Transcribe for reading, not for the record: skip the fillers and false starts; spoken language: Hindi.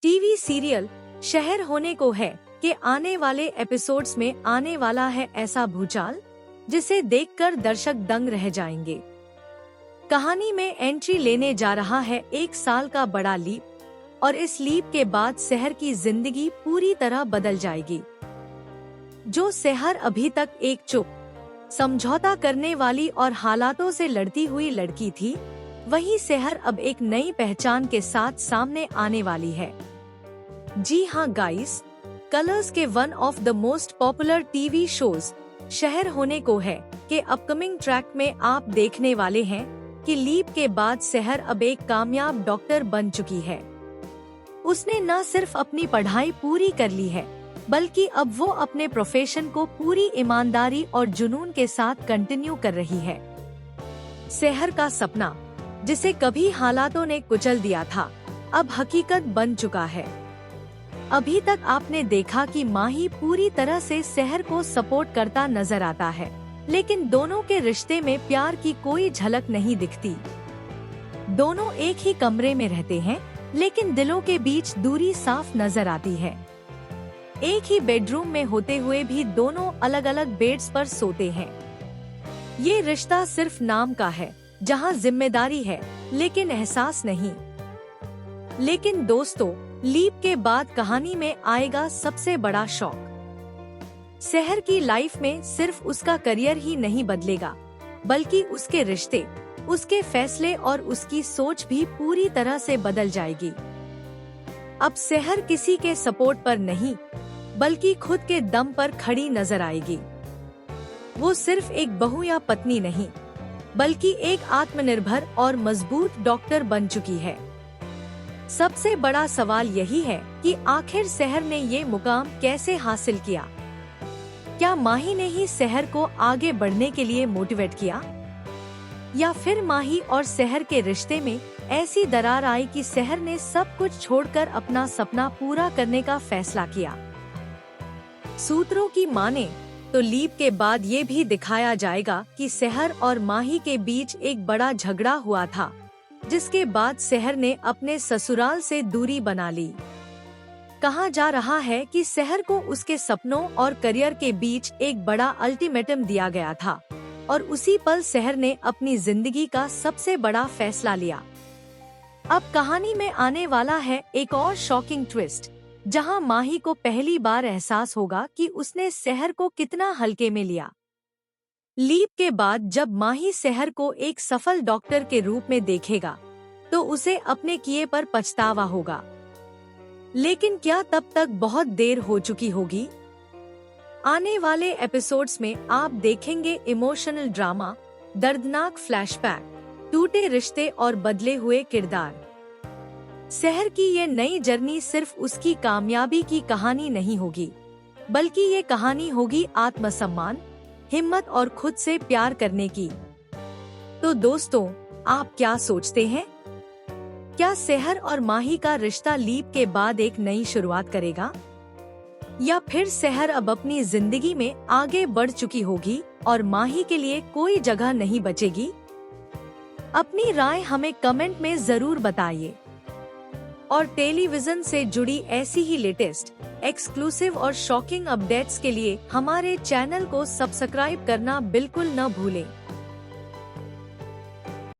टीवी सीरियल शहर होने को है कि आने वाले एपिसोड्स में आने वाला है ऐसा भूचाल जिसे देखकर दर्शक दंग रह जाएंगे। कहानी में एंट्री लेने जा रहा है 1 साल का बड़ा लीप और इस लीप के बाद शहर की जिंदगी पूरी तरह बदल जाएगी। जो शहर अभी तक एक चुप, समझौता करने वाली और हालातों से लड़ती हुई लड़की थी, वही शहर अब एक नई पहचान के साथ सामने आने वाली है। जी हाँ गाइस, कलर्स के one of the most popular TV shows शहर होने को है के अपकमिंग ट्रैक में आप देखने वाले हैं कि लीप के बाद शहर अब एक कामयाब डॉक्टर बन चुकी है। उसने न सिर्फ अपनी पढ़ाई पूरी कर ली है, बल्कि अब वो अपने प्रोफेशन को पूरी ईमानदारी और जुनून के साथ कंटिन्यू कर रही है। शहर का सपना, जिसे कभी हालातों ने कुचल दिया था, अब हकीकत बन चुका है। अभी तक आपने देखा कि माही पूरी तरह से शहर को सपोर्ट करता नजर आता है, लेकिन दोनों के रिश्ते में प्यार की कोई झलक नहीं दिखती। दोनों एक ही कमरे में रहते हैं, लेकिन दिलों के बीच दूरी साफ नजर आती है। एक ही बेडरूम में होते हुए भी दोनों अलग अलग बेड्स पर सोते हैं। ये रिश्ता सिर्फ नाम का है, जहां जिम्मेदारी है लेकिन एहसास नहीं। लेकिन दोस्तों, लीप के बाद कहानी में आएगा सबसे बड़ा शॉक। शहर की लाइफ में सिर्फ उसका करियर ही नहीं बदलेगा, बल्कि उसके रिश्ते, उसके फैसले और उसकी सोच भी पूरी तरह से बदल जाएगी। अब शहर किसी के सपोर्ट पर नहीं, बल्कि खुद के दम पर खड़ी नजर आएगी। वो सिर्फ एक बहू या पत्नी नहीं, बल्कि एक आत्मनिर्भर और मजबूत डॉक्टर बन चुकी है। सबसे बड़ा सवाल यही है कि आखिर शहर ने ये मुकाम कैसे हासिल किया? क्या माही ने ही शहर को आगे बढ़ने के लिए मोटिवेट किया, या फिर माही और शहर के रिश्ते में ऐसी दरार आई कि शहर ने सब कुछ छोड़कर अपना सपना पूरा करने का फैसला किया? सूत्रों की माने तो लीप के बाद ये भी दिखाया जाएगा कि शहर और माही के बीच एक बड़ा झगड़ा हुआ था, जिसके बाद शहर ने अपने ससुराल से दूरी बना ली। कहा जा रहा है कि शहर को उसके सपनों और करियर के बीच एक बड़ा अल्टीमेटम दिया गया था और उसी पल शहर ने अपनी जिंदगी का सबसे बड़ा फैसला लिया। अब कहानी में आने वाला है एक और शॉकिंग ट्विस्ट, जहां माही को पहली बार एहसास होगा कि उसने शहर को कितना हल्के में लिया। लीप के बाद जब माही शहर को एक सफल डॉक्टर के रूप में देखेगा, तो उसे अपने किए पर पछतावा होगा। लेकिन क्या तब तक बहुत देर हो चुकी होगी? आने वाले एपिसोड्स में आप देखेंगे इमोशनल ड्रामा, दर्दनाक फ्लैशबैक, टूटे रिश्ते और बदले हुए किरदार। शहर की ये नई जर्नी सिर्फ उसकी कामयाबी की कहानी नहीं होगी, बल्कि ये कहानी होगी आत्मसम्मान, हिम्मत और खुद से प्यार करने की। तो दोस्तों, आप क्या सोचते हैं? क्या शहर और माही का रिश्ता लीप के बाद एक नई शुरुआत करेगा, या फिर शहर अब अपनी जिंदगी में आगे बढ़ चुकी होगी और माही के लिए कोई जगह नहीं बचेगी? अपनी राय हमें कमेंट में जरूर बताइए। और टेलीविजन से जुड़ी ऐसी ही लेटेस्ट, एक्सक्लूसिव और शॉकिंग अपडेट्स के लिए हमारे चैनल को सब्सक्राइब करना बिल्कुल न भूलें।